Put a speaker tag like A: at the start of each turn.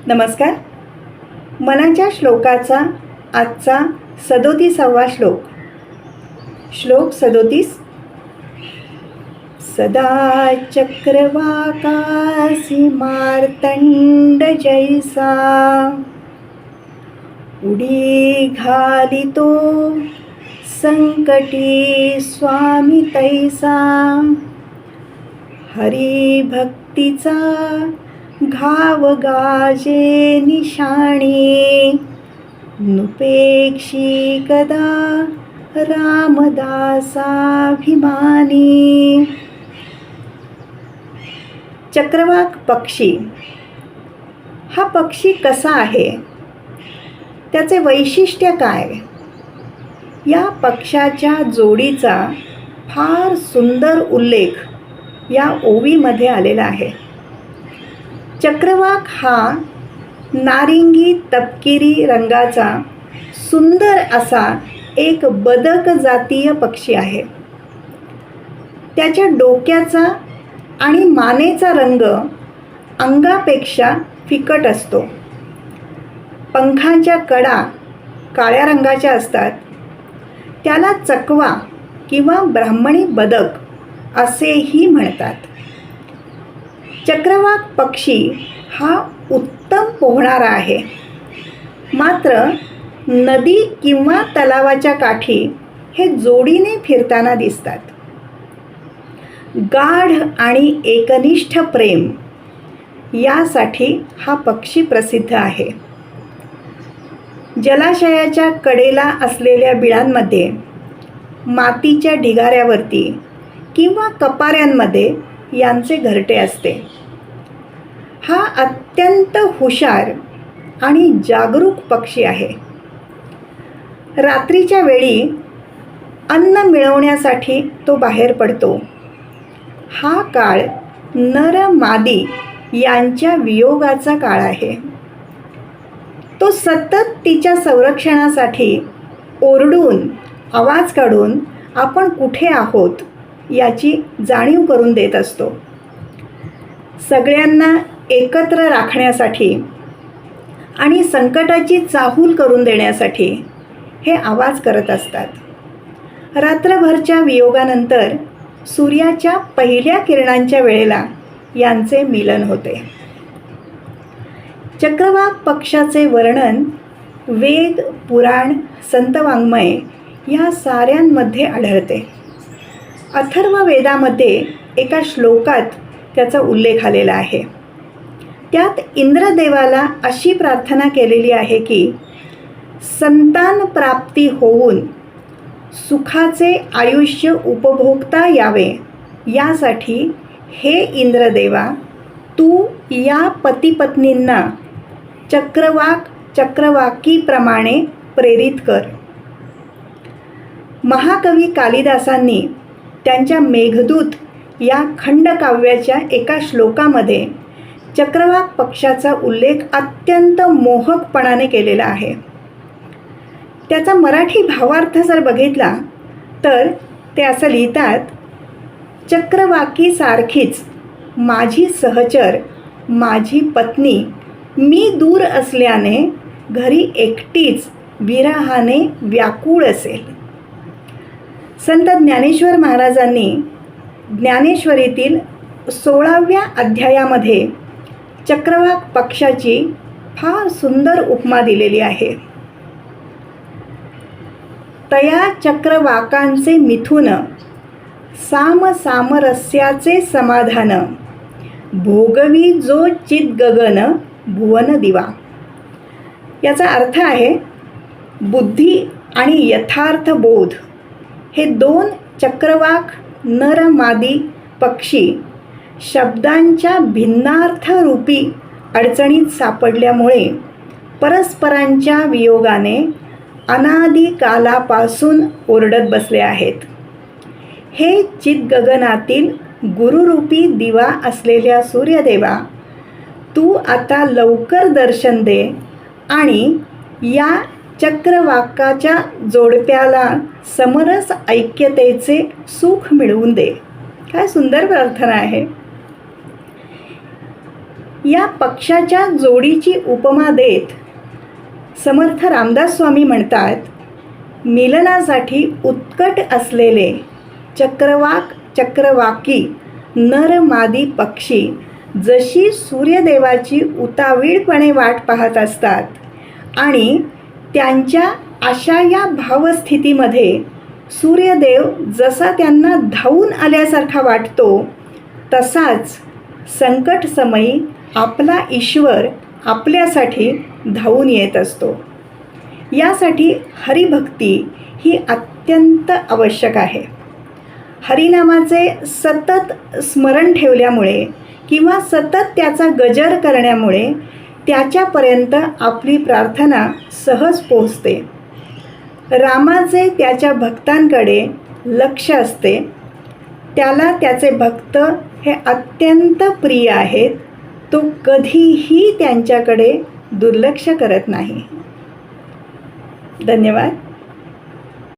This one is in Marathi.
A: नमस्कार. मनाच्या श्लोकाचा आजचा 37वा श्लोक. श्लोक 37. सदा चक्रवाकासी मार्तंड जैसा, उडी घालितो संकटी स्वामी तैसा, हरिभक्तीचा घाव गाजे निशाणी, नुपेक्षी कदा रामदासाभिमानी. चक्रवाक पक्षी हा पक्षी कसा आहे, त्याचे वैशिष्ट्य काय, या पक्षाच्या जोडीचा फार सुंदर उल्लेख या ओवीमध्ये आलेला आहे. चक्रवाक हा नारिंगी तपकिरी रंगाचा सुंदर असा एक बदक जातीय पक्षी आहे. त्याच्या डोक्याचा आणि मानेचा रंग अंगापेक्षा फिकट असतो. पंखांच्या कडा काळ्या रंगाच्या असतात. त्याला चकवा किंवा ब्राह्मणी बदक असेही म्हणतात. चक्रवाक पक्षी हा उत्तम पोहणारा आहे. मात्र नदी किंवा तलावाच्या काठी हे जोडीने फिरताना दिसतात. गाढ आणि एकनिष्ठ प्रेम यासाठी हा पक्षी प्रसिद्ध आहे. जलाशयाच्या कडेला असलेल्या बिळांमध्ये, मातीच्या ढिगाऱ्यावरती किंवा कपाऱ्यांमध्ये यांचे घरटे असते. हा अत्यंत हुशार आणि जागरूक पक्षी आहे. रात्रीच्या वेळी अन्न मिळवण्यासाठी तो बाहेर पडतो. हा काळ नर मादी यांच्या वियोगाचा काळ आहे. तो सतत तिच्या संरक्षणासाठी ओरडून आवाज काढून आपण कुठे आहोत याची जाणीव करून देत असतो. सगळ्यांना एकत्र राखण्यासाठी आणि संकटाची चाहूल करून देण्यासाठी हे आवाज करत असतात. रात्रभरच्या वियोगानंतर सूर्याच्या पहिल्या किरणांच्या वेळेला यांचे मिलन होते. चक्रवाक पक्षाचे वर्णन वेद, पुराण, संतवाङ्मय या साऱ्यांमध्ये आढळते. अथर्व वेदामध्ये एका श्लोकात त्याचा उल्लेख आलेला आहे. त्यात इंद्रदेवाला अशी प्रार्थना केलेली आहे की संतान प्राप्ती होऊन सुखाचे आयुष्य उपभोगता यावे, यासाठी हे इंद्रदेवा तू या पतिपत्नींना चक्रवाकीप्रमाणे प्रेरित कर. महाकवी कालिदासांनी त्यांच्या मेघदूत या खंडकाव्याच्या एका श्लोकामध्ये चक्रवाक पक्षाचा उल्लेख अत्यंत मोहकपणाने केलेला आहे. त्याचा मराठी भावार्थ जर बघितला तर ते असं लिहितात, चक्रवाकीसारखीच माझी सहचर माझी पत्नी मी दूर असल्याने घरी एकटीच विरहाने व्याकुळ असेल. संत ज्ञानेश्वर महाराजांनी ज्ञानेश्वरीतील 16व्या अध्यायामध्ये चक्रवाक पक्षाची फार सुंदर उपमा दिलेली आहे. तया चक्रवाकांचे मिथुन, सामरस्याचे समाधान, भोगवी जो चित गगन भुवन दिवा. याचा अर्थ आहे, बुद्धी आणि यथार्थ बोध हे दोन चक्रवाक नर मादी पक्षी शब्दांच्या भिन्नार्थ रूपी अडचणीत सापडल्यामुळे परस्परांच्या वियोगाने अनादी कालापासून ओरडत बसले आहेत. हे चितगगनातील गुरुरूपी दिवा असलेल्या सूर्यदेवा, तू आता लवकर दर्शन दे आणि या चक्रवाकाच्या जोडप्याला समरस ऐक्यतेचे सुख मिळवून दे. काय सुंदर प्रार्थना आहे. या पक्षाच्या जोडीची उपमा देत समर्थ रामदास स्वामी म्हणतात, मिलनासाठी उत्कट असलेले चक्रवाकी नर मादी पक्षी जशी सूर्यदेवाची उतावीळपणे वाट पाहत असतात आणि त्यांच्या अशा या भावस्थितीमध्ये सूर्यदेव जसा त्यांना धावून आल्यासारखा वाटतो, तसाच संकटसमयी आपला ईश्वर आपल्यासाठी धावून येत असतो. यासाठी हरिभक्ती ही अत्यंत आवश्यक आहे. हरिनामाचे सतत स्मरण ठेवल्यामुळे किंवा सतत त्याचा गजर करण्यामुळे त्याच्यापर्यंत आपली प्रार्थना सहज पोहोचते. रामाचे त्याच्या भक्तांकडे लक्ष असते. त्याला त्याचे भक्त हे अत्यंत प्रिय आहेत. तो कधीही त्यांच्याकडे दुर्लक्ष करत नाही. धन्यवाद.